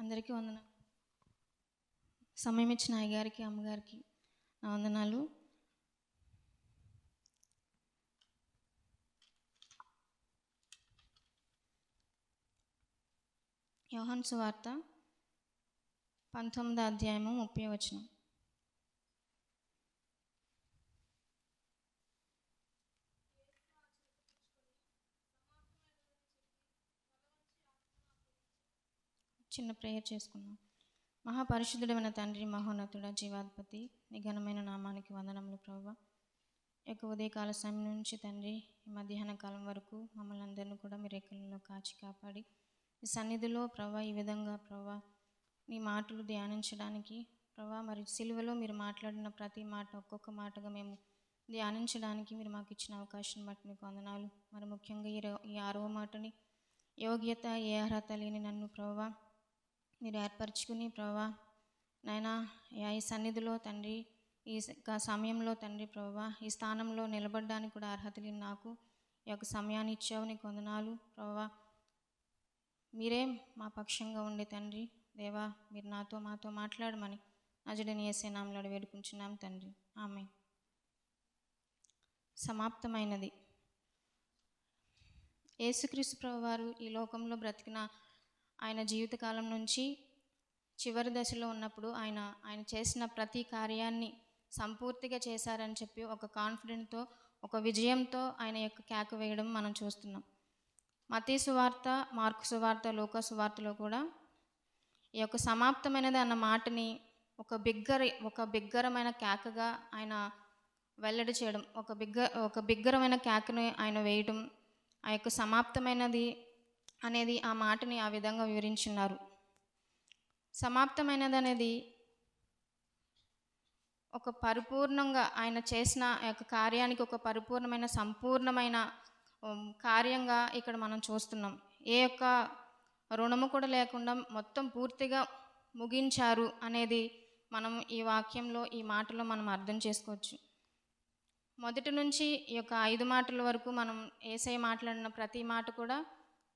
అందరికీ వందనాలు. సమయం ఇచ్చిన అయ్యగారికి, అమ్మగారికి నా వందనాలు. యోహాను సువార్త 19వ అధ్యాయము 30వ వచనం. చిన్న ప్రేయర్ చేసుకుందాం. మహాపరిశుద్ధుడైన తండ్రి, మహోన్నతుడ, జీవాధిపతి, నీ ఘనమైన నామానికి వందనములు ప్రభువా. యొక్క ఉదయకాల సమయం నుంచి తండ్రి ఈ మధ్యాహ్న కాలం వరకు మమ్మల్ని అందరినీ కూడా మీ రెక్కలలో కాచి కాపాడి ఈ సన్నిధిలో ప్రభువా ఈ విధంగా ప్రభువా నీ మాటలు ధ్యానించడానికి ప్రభువా, మరి సిలువలో మీరు మాట్లాడిన ప్రతి మాట ఒక్కొక్క మాటగా మేము ధ్యానించడానికి మీరు మాకు ఇచ్చిన అవకాశం బట్టి మీకు వందనాలు. మరి ముఖ్యంగా ఈ 6వ మాటని యోగ్యత ఏ అర్హత లేని నన్ను ప్రభువా మీరు ఏర్పరచుకుని ప్రభువా నాయనా ఈ సన్నిధిలో తండ్రి ఈ సమయంలో తండ్రి ప్రభువా ఈ స్థానంలో నిలబడడానికి కూడా అర్హత లేని నాకు ఈ యొక్క సమయాన్ని ఇచ్చావు, నీకు వందనాలు ప్రభువా. మీరే మా పక్షంగా ఉండే తండ్రి దేవా, మీరు మాతో మాట్లాడమని నజరుడైన యేసయ్య నామములో వేడుకుంటున్నాం తండ్రి, ఆమేన్. సమాప్తమైనది. యేసుక్రీస్తు ప్రభువారు ఈ లోకంలో బ్రతికిన ఆయన జీవితకాలం నుంచి చివరి దశలో ఉన్నప్పుడు ఆయన చేసిన ప్రతి కార్యాన్ని సంపూర్తిగా చేశారని చెప్పి ఒక కాన్ఫిడెంట్తో, ఒక విజయంతో ఆయన యొక్క కేక వేయడం మనం చూస్తున్నాం. మత్తయి సువార్త, మార్కు సువార్త, లూకా సువార్తలో కూడా ఈ యొక్క సమాప్తమైనది అన్న మాటని ఒక బిగ్గరమైన కేకగా ఆయన వెల్లడి చేయడం, ఒక బిగ్గరమైన కేకను ఆయన వేయడం, ఆ యొక్క సమాప్తమైనది అనేది ఆ మాటని ఆ విధంగా వివరించున్నారు. సమాప్తమైనది అనేది ఒక పరిపూర్ణంగా ఆయన చేసిన యొక్క కార్యానికి ఒక పరిపూర్ణమైన సంపూర్ణమైన కార్యంగా ఇక్కడ మనం చూస్తున్నాం. ఏ యొక్క రుణము కూడా లేకుండా మొత్తం పూర్తిగా ముగించారు అనేది మనం ఈ వాక్యంలో ఈ మాటలో మనం అర్థం చేసుకోవచ్చు. మొదటి నుంచి ఈ యొక్క 5 మాటల వరకు మనం యేసయ్య మాట్లాడిన ప్రతి మాట కూడా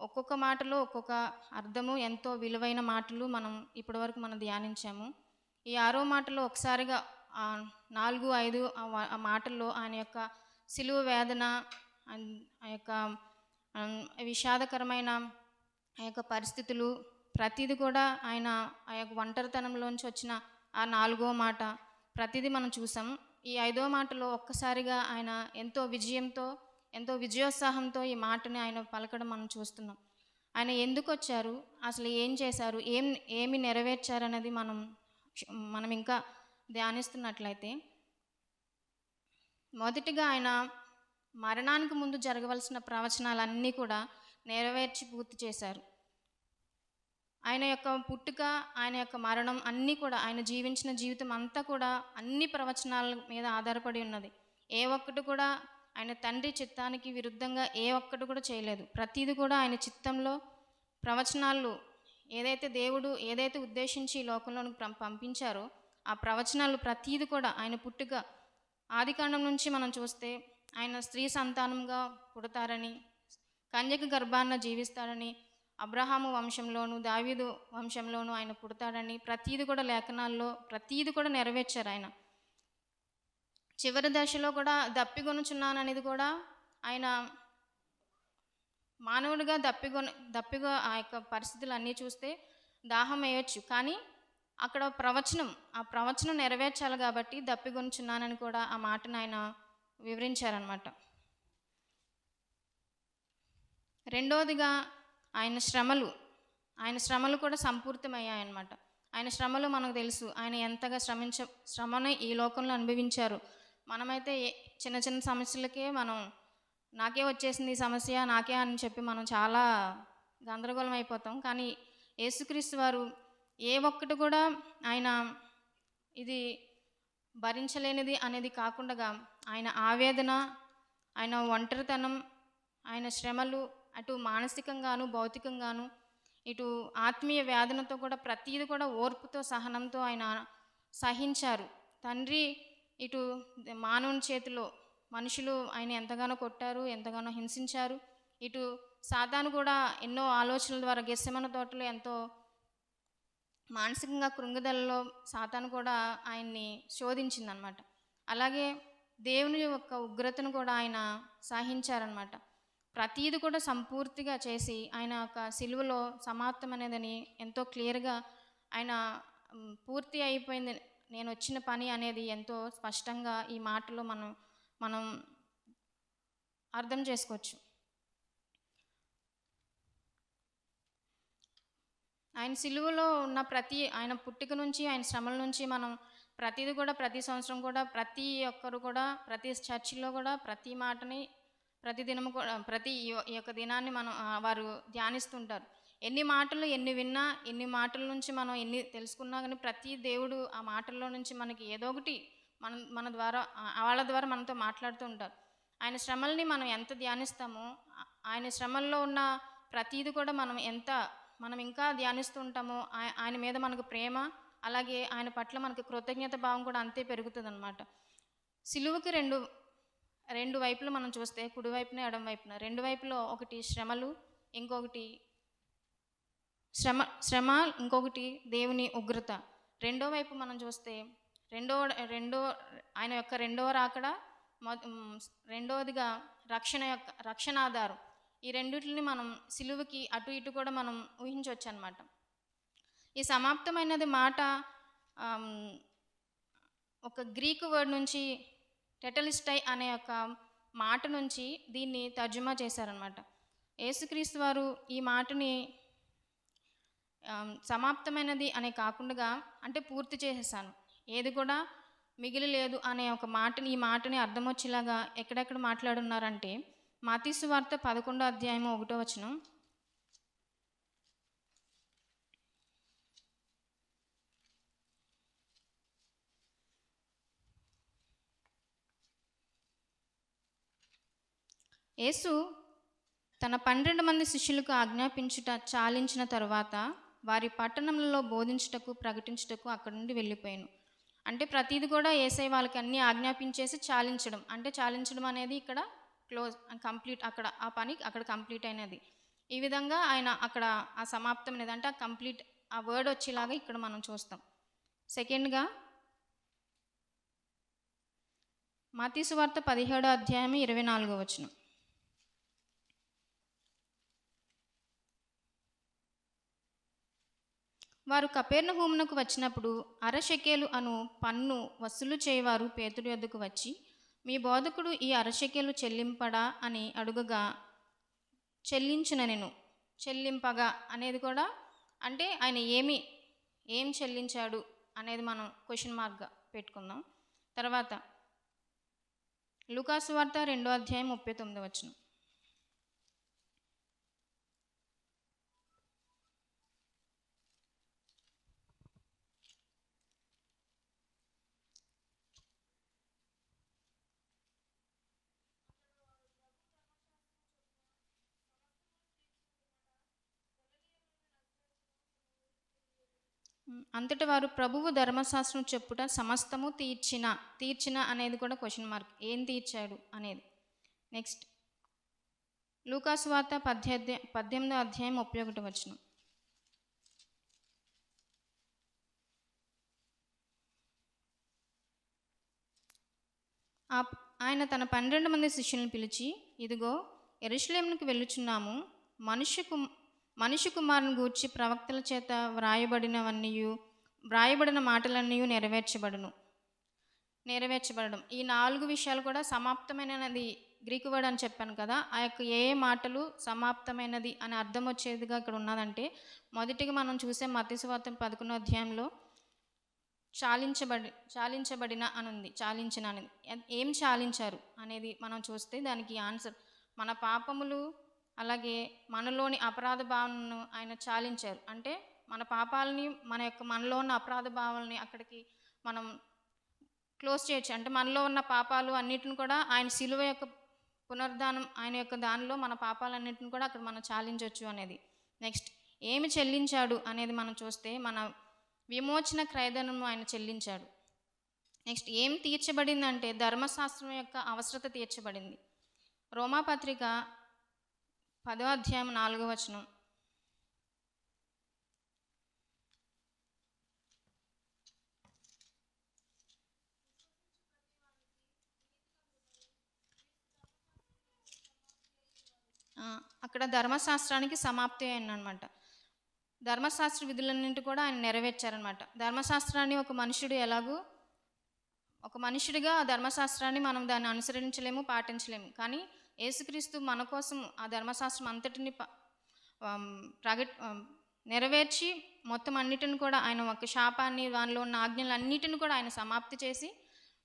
ఒక్కొక్క మాటలో ఒక్కొక్క అర్థము, ఎంతో విలువైన మాటలు మనం ఇప్పటి వరకు మనం ధ్యానించాము. ఈ 6వ మాటలో ఒకసారిగా 4, 5 ఆ మాటల్లో ఆయన యొక్క సిలువ వేదన, ఆ యొక్క విషాదకరమైన ఆ యొక్క పరిస్థితులు ప్రతిదీ కూడా ఆయన ఆ యొక్క ఒంటరితనంలోంచి వచ్చిన ఆ 4వ మాట ప్రతిదీ మనం చూసాం. ఈ 5వ మాటలో ఒక్కసారిగా ఆయన ఎంతో విజయంతో, ఎంతో విజయోత్సాహంతో ఈ మాటని ఆయన పలకడం మనం చూస్తున్నాం. ఆయన ఎందుకు వచ్చారు, అసలు ఏం చేశారు, ఏమి నెరవేర్చారు అనేది మనం ఇంకా ధ్యానిస్తున్నట్లయితే, మొదటిగా ఆయన మరణానికి ముందు జరగవలసిన ప్రవచనాలన్నీ కూడా నెరవేర్చి పూర్తి చేశారు. ఆయన యొక్క పుట్టుక, ఆయన యొక్క మరణం అన్నీ కూడా, ఆయన జీవించిన జీవితం అంతా కూడా అన్ని ప్రవచనాల మీద ఆధారపడి ఉన్నది. ఏ ఒక్కటి కూడా ఆయన తండ్రి చిత్తానికి విరుద్ధంగా ఏ ఒక్కటి కూడా చేయలేదు. ప్రతిదీ కూడా ఆయన చిత్తంలో ప్రవచనాలు దేవుడు ఏదైతే ఉద్దేశించి ఈ లోకంలోనికి పంపించారో ఆ ప్రవచనాలు ప్రతిదీ కూడా ఆయన పుట్టుక ఆదికాండం నుంచి మనం చూస్తే ఆయన స్త్రీ సంతానంగా పుడతారని, కన్యక గర్భాన జీవిస్తారని, అబ్రహాము వంశంలోను దావీదు వంశంలోను ఆయన పుడతాడని ప్రతీది కూడా లేఖనాల్లో ప్రతీది కూడా నెరవేర్చారు. ఆయన చివరి దశలో కూడా దప్పిగొనుచున్నాననేది కూడా ఆయన మానవుడిగా దప్పిగా ఆ యొక్క పరిస్థితులు అన్నీ చూస్తే దాహం వేయొచ్చు, కానీ అక్కడ ఆ ప్రవచనం నెరవేర్చాలి కాబట్టి దప్పిగొనుచున్నానని కూడా ఆ మాటను ఆయన వివరించారనమాట. రెండవదిగా ఆయన శ్రమలు కూడా సంపూర్తమయ్యాయన్నమాట. ఆయన శ్రమలు మనకు తెలుసు, ఆయన ఎంతగా శ్రమను ఈ లోకంలో అనుభవించారు. మనమైతే చిన్న చిన్న సమస్యలకే నాకే వచ్చేసింది ఈ సమస్య, నాకే అని చెప్పి మనం చాలా గందరగోళం అయిపోతాం. కానీ యేసుక్రీస్తు వారు ఏ ఒక్కటి కూడా ఆయన ఇది భరించలేనిది అనేది కాకుండా ఆయన ఆవేదన, ఆయన ఒంటరితనం, ఆయన శ్రమలు అటు మానసికంగాను భౌతికంగాను ఇటు ఆత్మీయ వేదనతో కూడా ప్రతీది కూడా ఓర్పుతో సహనంతో ఆయన సహించారు. తండ్రి ఇటు మానవుని చేతిలో మనుషులు ఆయన ఎంతగానో కొట్టారు, ఎంతగానో హింసించారు. ఇటు సాతాను కూడా ఎన్నో ఆలోచనల ద్వారా గెత్సెమనే తోటలో ఎంతో మానసికంగా కృంగుదలలో సాతాను కూడా ఆయన్ని శోధించిందనమాట. అలాగే దేవుని యొక్క ఉగ్రతను కూడా ఆయన సహించారనమాట. ప్రతీది కూడా సంపూర్తిగా చేసి ఆయన యొక్క సిలువలో సమాప్తం అనేదని ఎంతో క్లియర్గా ఆయన పూర్తి అయిపోయింది నేను వచ్చిన పని అనేది ఎంతో స్పష్టంగా ఈ మాటలో మనం అర్థం చేసుకోవచ్చు. ఆయన సిలువలో ఉన్న ఆయన పుట్టిక నుంచి ఆయన శ్రమల నుంచి మనం ప్రతిది కూడా ప్రతి సంవత్సరం కూడా ప్రతి ఒక్కరు కూడా ప్రతి చర్చిలో కూడా ప్రతి మాటని ప్రతి దినము కూడా ప్రతి ఈ యొక్క దినాన్ని మనం వారు ధ్యానిస్తుంటారు. ఎన్ని మాటలు ఎన్ని విన్నా ఎన్ని మాటల నుంచి మనం ఎన్ని తెలుసుకున్నా కానీ ప్రతి దేవుడు ఆ మాటల్లో నుంచి మనకి ఏదో ఒకటి మన ద్వారా వాళ్ళ ద్వారా మనతో మాట్లాడుతూ ఉంటారు. ఆయన శ్రమల్ని మనం ఎంత ధ్యానిస్తామో ఆయన శ్రమల్లో ఉన్న ప్రతీది కూడా మనం ఇంకా ధ్యానిస్తూ ఉంటామో ఆయన మీద మనకు ప్రేమ, అలాగే ఆయన పట్ల మనకు కృతజ్ఞత భావం కూడా అంతే పెరుగుతుంది అనమాట. సిలువకి రెండు వైపులు మనం చూస్తే కుడివైపున ఎడం వైపున రెండు వైపులో ఒకటి శ్రమలు, ఇంకొకటి శ్రమ ఇంకొకటి దేవుని ఉగ్రత. రెండో వైపు మనం చూస్తే ఆయన యొక్క రెండవ రాకడ, రెండవదిగా రక్షణ ఆధారం. ఈ రెండిటిని మనం సిలువకి అటు ఇటు కూడా మనం ఊహించవచ్చు అనమాట. ఈ సమాప్తమైనది మాట ఒక గ్రీకు వర్డ్ నుంచి టెటలిస్టై అనే ఒక మాట నుంచి దీన్ని తర్జుమా చేశారనమాట. యేసుక్రీస్తు వారు ఈ మాటని సమాప్తమైనది అనే కాకుండా అంటే పూర్తి చేసేసాను, ఏది కూడా మిగిలి లేదు అనే ఒక మాటని ఈ మాటని అర్థం వచ్చేలాగా ఎక్కడెక్కడ మాట్లాడున్నారంటే మత్తయి సువార్త 11వ అధ్యాయము 1వ వచనం. యేసు తన 12 మంది శిష్యులకు ఆజ్ఞాపించుట చాలించిన తరువాత వారి పట్టణంలో బోధించుటకు ప్రకటించుటకు అక్కడి నుండి వెళ్ళిపోయాను. అంటే ప్రతిది కూడా యేసయ్య వాళ్ళకి అన్నీ ఆజ్ఞాపించేసి చాలించడం. అంటే చాలించడం అనేది ఇక్కడ క్లోజ్ కంప్లీట్, అక్కడ ఆ పని అక్కడ కంప్లీట్ అయినది. ఈ విధంగా ఆయన అక్కడ ఆ సమాప్తం అనేది అంటే ఆ కంప్లీట్ ఆ వర్డ్ వచ్చేలాగా ఇక్కడ మనం చూస్తాం. సెకండ్గా మత్తయి సువార్త 17వ అధ్యాయం 24వ వచనం. వారు కపెర్నహూమునకు వచ్చినప్పుడు అరషెకేలు అను పన్ను వసూలు చేయవారు పేతురు యొద్దకు వచ్చి, మీ బోధకుడు ఈ అరషెకేలు చెల్లింపడా అని అడుగగా, చెల్లింపగా అనేది కూడా అంటే ఆయన ఏం చెల్లించాడు అనేది మనం క్వశ్చన్ మార్క్గా పెట్టుకుందాం. తర్వాత లూకా సువార్త 2వ అధ్యాయం 39వ వచనం. అంతటి వారు ప్రభువు ధర్మశాస్త్రం చెప్పుట సమస్తము తీర్చిన అనేది కూడా క్వశ్చన్ మార్క్, ఏం తీర్చాడు అనేది. నెక్స్ట్ లూకా సువార్త 18వ అధ్యాయం 31వ వచనం. ఆయన తన 12 మంది శిష్యులను పిలిచి, ఇదిగో యెరూషలేమునకు వెళ్ళుచున్నాము, మనుష్య కుమారుని గూర్చి ప్రవక్తల చేత వ్రాయబడిన మాటలన్నీ నెరవేర్చబడడం. ఈ 4 విషయాలు కూడా సమాప్తమైనది గ్రీకు వర్డ్ అని చెప్పాను కదా. ఆ యొక్క ఏ మాటలు సమాప్తమైనది అని అర్థం వచ్చేదిగా ఇక్కడ ఉన్నదంటే, మొదటిగా మనం చూసే మత్తయి సువార్త 11వ అధ్యాయంలో చాలించబడిన అని ఉంది. చాలించిన అనేది ఏం చాలించారు అనేది మనం చూస్తే దానికి ఆన్సర్ మన పాపములు, అలాగే మనలోని అపరాధ భావనను ఆయన చాలించారు. అంటే మన పాపాలని మనలో ఉన్న అపరాధ భావాలని అక్కడికి మనం క్లోజ్ చేయొచ్చు. అంటే మనలో ఉన్న పాపాలు అన్నిటిని కూడా ఆయన శిలువ యొక్క పునరుద్ధానం, ఆయన యొక్క దానిలో మన పాపాలన్నింటిని కూడా అక్కడ మనం చాలించవచ్చు అనేది. నెక్స్ట్ ఏమి చెల్లించాడు అనేది మనం చూస్తే మన విమోచన క్రయధనము ఆయన చెల్లించాడు. నెక్స్ట్ ఏం తీర్చబడిందంటే ధర్మశాస్త్రం యొక్క అవసరత తీర్చబడింది. రోమాపత్రిక 10వ అధ్యాయం 4వ వచనం. అక్కడ ధర్మశాస్త్రానికి సమాప్తి అయిందనమాట. ధర్మశాస్త్ర విధులన్నింటి కూడా ఆయన నెరవేర్చారనమాట. ధర్మశాస్త్రాన్ని ఒక మనుషుడిగా ఆ ధర్మశాస్త్రాన్ని మనం దాన్ని అనుసరించలేము, పాటించలేము. కానీ యేసుక్రీస్తు మన కోసం ఆ ధర్మశాస్త్రం అంతటిని నెరవేర్చి మొత్తం అన్నిటిని కూడా ఆయన ఒక శాపాన్ని, దానిలో ఉన్న ఆజ్ఞలన్నిటిని కూడా ఆయన సమాప్తి చేసి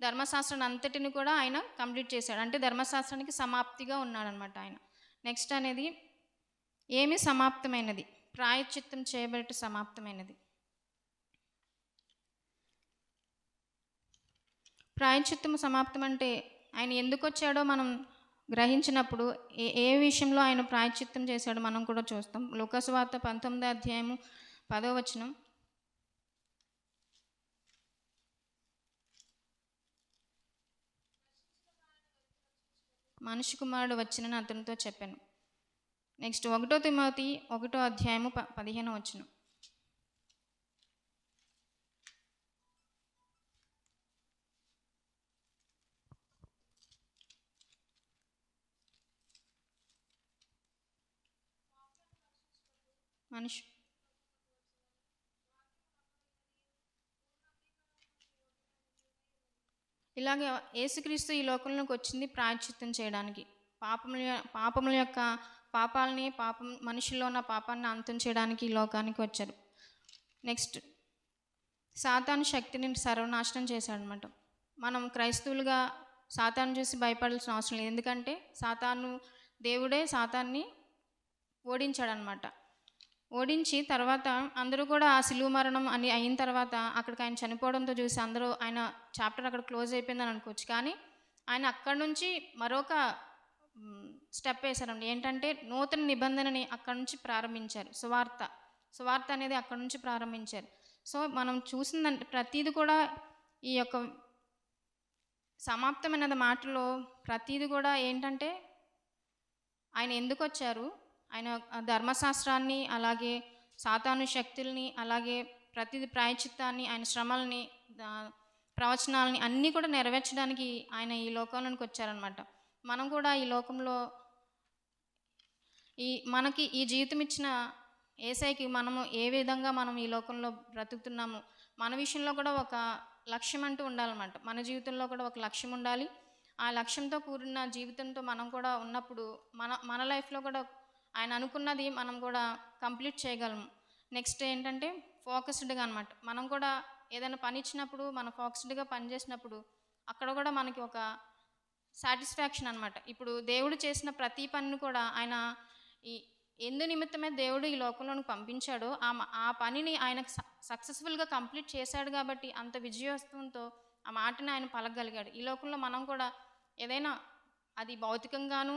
ధర్మశాస్త్రాన్ని అంతటిని కూడా ఆయన కంప్లీట్ చేశాడు. అంటే ధర్మశాస్త్రానికి సమాప్తిగా ఉన్నాడనమాట ఆయన. నెక్స్ట్ అనేది ఏమి సమాప్తమైనది? ప్రాయశ్చిత్తం చేయబడి సమాప్తమైనది. ప్రాయశ్చిత్తం సమాప్తం అంటే ఆయన ఎందుకు వచ్చాడో మనం గ్రహించినప్పుడు ఏ విషయంలో ఆయన ప్రాయశ్చిత్తం చేశాడో మనం కూడా చూస్తాం. లూకాసు వార్త 19వ అధ్యాయము 10వ వచనం. మనిషి కుమారుడు వచ్చినని అతనితో చెప్పాను. నెక్స్ట్ 1 తిమోతి 1వ అధ్యాయము 15వ వచనం. మనిషి ఇలాగే యేసుక్రీస్తు ఈ లోకంలోకి వచ్చింది ప్రాయశ్చిత్తం చేయడానికి. పాపముల యొక్క మనుషుల్లో ఉన్న పాపాన్ని అంతం చేయడానికి ఈ లోకానికి వచ్చారు. నెక్స్ట్ సాతాను శక్తిని సర్వనాశనం చేశాడనమాట. మనం క్రైస్తవులుగా సాతాను చూసి భయపడాల్సిన అవసరం లేదు. ఎందుకంటే దేవుడే సాతాన్ని ఓడించాడనమాట. ఓడించి తర్వాత అందరూ కూడా ఆ సిలువ మరణం అని అయిన తర్వాత అక్కడికి ఆయన చనిపోవడంతో చూసి అందరూ ఆయన చాప్టర్ అక్కడ క్లోజ్ అయిపోయిందని అనుకోవచ్చు. కానీ ఆయన అక్కడి నుంచి మరొక స్టెప్ వేశారండి. ఏంటంటే నూతన నిబంధనని అక్కడి నుంచి ప్రారంభించారు. సువార్త అనేది అక్కడి నుంచి ప్రారంభించారు. సో మనం చూసిందంటే ప్రతీది కూడా ఈ యొక్క సమాప్తమైన మాటలో ప్రతీది కూడా ఏంటంటే ఆయన ఎందుకు వచ్చారు, ఆయన ధర్మశాస్త్రాన్ని, అలాగే సాతాను శక్తుల్ని, అలాగే ప్రతిది ప్రాయశ్చిత్తాన్ని, ఆయన శ్రమల్ని, ప్రవచనాలని అన్నీ కూడా నెరవేర్చడానికి ఆయన ఈ లోకంలోనికి వచ్చారనమాట. మనం కూడా ఈ లోకంలో మనకి ఈ జీవితం ఇచ్చిన యేసయ్యకి మనము ఏ విధంగా మనం ఈ లోకంలో బ్రతుకుతున్నాము, మన విషయంలో కూడా ఒక లక్ష్యం అంటూ ఉండాలన్నమాట. మన జీవితంలో కూడా ఒక లక్ష్యం ఉండాలి. ఆ లక్ష్యంతో కూడిన జీవితంతో మనం కూడా ఉన్నప్పుడు మన లైఫ్లో కూడా ఆయన అనుకున్నది మనం కూడా కంప్లీట్ చేయగలము. నెక్స్ట్ ఏంటంటే ఫోకస్డ్గా అనమాట. మనం కూడా ఏదైనా పని ఇచ్చినప్పుడు మనం ఫోకస్డ్గా పనిచేసినప్పుడు అక్కడ కూడా మనకి ఒక సాటిస్ఫాక్షన్ అనమాట. ఇప్పుడు దేవుడు చేసిన ప్రతి పనిని కూడా ఆయన ఎందు నిమిత్తమే దేవుడు ఈ లోకంలోనికి పంపించాడో ఆ పనిని ఆయన సక్సెస్ఫుల్గా కంప్లీట్ చేశాడు. కాబట్టి అంత విజయోత్సవంతో ఆ మాటని ఆయన పలకగలిగాడు. ఈ లోకంలో మనం కూడా ఏదైనా అది భౌతికంగాను,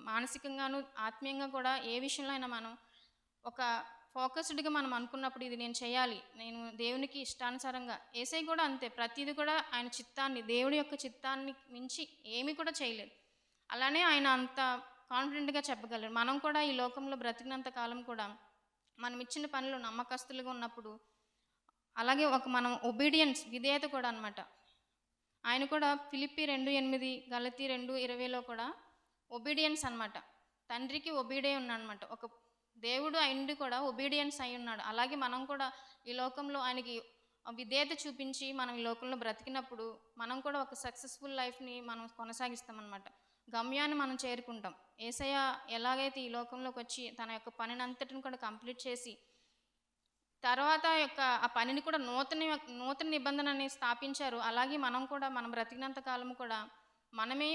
మానసికంగాను, ఆత్మీయంగా కూడా ఏ విషయంలో అయినా మనం ఒక ఫోకస్డ్గా మనం అనుకున్నప్పుడు ఇది నేను చేయాలి, నేను దేవునికి ఇష్టానుసారంగా. యేసయ్య కూడా అంతే, ప్రతిదీ కూడా ఆయన చిత్తాన్ని, దేవుడి యొక్క చిత్తాన్ని మించి ఏమీ కూడా చేయలేదు. అలానే ఆయన అంత కాన్ఫిడెంట్గా చెప్పగలరు. మనం కూడా ఈ లోకంలో బ్రతికినంత కాలం కూడా మనం ఇచ్చిన పనులు నమ్మకస్తులుగా ఉన్నప్పుడు, అలాగే మనం ఒబీడియన్స్, విధేయత కూడా అనమాట. ఆయన కూడా ఫిలిప్పి 2:8, గలతీ 2:20లో కూడా ఒబీడియన్స్ అనమాట. తండ్రికి ఒబీడే ఉన్నాడనమాట. ఒక దేవుడు అయింది కూడా ఒబీడియన్స్ అయి ఉన్నాడు. అలాగే మనం కూడా ఈ లోకంలో ఆయనకి విధేయత చూపించి మనం ఈ లోకంలో బ్రతికినప్పుడు మనం కూడా ఒక సక్సెస్ఫుల్ లైఫ్ని మనం కొనసాగిస్తామన్నమాట. గమ్యాన్ని మనం చేరుకుంటాం. యేసయ్య ఎలాగైతే ఈ లోకంలోకి వచ్చి తన యొక్క పనిని అంతటిని కూడా కంప్లీట్ చేసి తర్వాత ఆ పనిని కూడా నూతన నిబంధనని స్థాపించారు. అలాగే మనం కూడా మనం బ్రతికినంత కాలం కూడా మనమే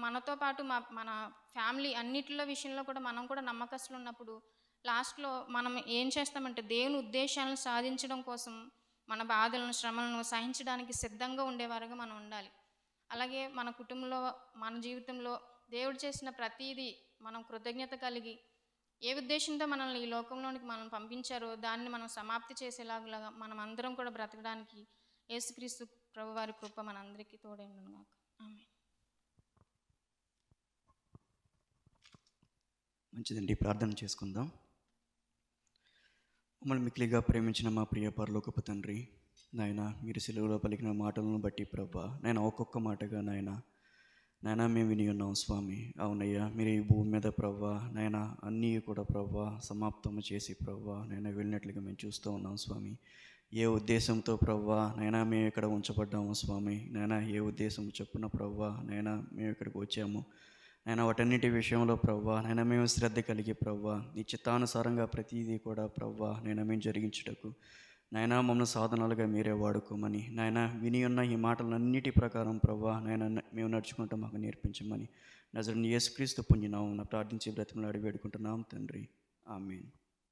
మనతో పాటు మన ఫ్యామిలీ అన్నిటిలో విషయంలో కూడా మనం కూడా నమ్మకస్తులు ఉన్నప్పుడు లాస్ట్లో మనం ఏం చేస్తామంటే దేవుని ఉద్దేశాలను సాధించడం కోసం మన బాధలను, శ్రమలను సహించడానికి సిద్ధంగా ఉండేవారుగా మనం ఉండాలి. అలాగే మన కుటుంబంలో, మన జీవితంలో దేవుడు చేసిన ప్రతీది మనం కృతజ్ఞత కలిగి ఏ ఉద్దేశంతో మనల్ని ఈ లోకంలోనికి మనం పంపించారో దాన్ని మనం సమాప్తి చేసేలాగా మనం అందరం కూడా బ్రతకడానికి యేసుక్రీస్తు ప్రభువారి కృప మనందరికీ తోడై ఉండును గాక. ఆమేన్. మంచిదండి, ప్రార్థన చేసుకుందాం. మమ్మల్ని మిక్కిలిగా ప్రేమించిన మా ప్రియ పరలోకపు తండ్రి, నాయన మీరు సిలువలో పలికిన మాటలను బట్టి ప్రభా, నాయన ఒక్కొక్క మాటగా నాయన నాయనా మేము విని ఉన్నాం స్వామి. అవునయ్యా, మీరు ఈ భూమి మీద ప్రవ్వా నాయనా అన్నీ కూడా ప్రవ్వా సమాప్తము చేసి ప్రవ్వా నాయనా వెళ్ళినట్లుగా మేము చూస్తూ ఉన్నాం స్వామి. ఏ ఉద్దేశంతో ప్రవ్వా నాయనా మేము ఇక్కడ ఉంచబడ్డాము స్వామి, నాయనా ఏ ఉద్దేశం చొప్పున ప్రవ్వా నాయనా మేము ఇక్కడికి వచ్చాము నాయనా, వాటన్నిటి విషయంలో ప్రవ్వా నాయనా మేము శ్రద్ధ కలిగి ప్రవ్వా నీ చిత్తానుసారంగా ప్రతిదీ కూడా ప్రవ్వా నాయనా మేము జరిగించుటకు నాయనా మమ్మల్ని సాధనాలుగా మీరే వాడుకోమని నాయనా విని ఉన్న ఈ మాటలన్నిటి ప్రకారం ప్రవ్వా నాయనా మేము నడుచుకుంటూ మాకు నేర్పించమని నజరుని యేసుక్రీస్తు పుణ్యనామమున ప్రార్థించి బ్రతిమలాడి వేడుకుంటున్నాం తండ్రి. ఆమేన్.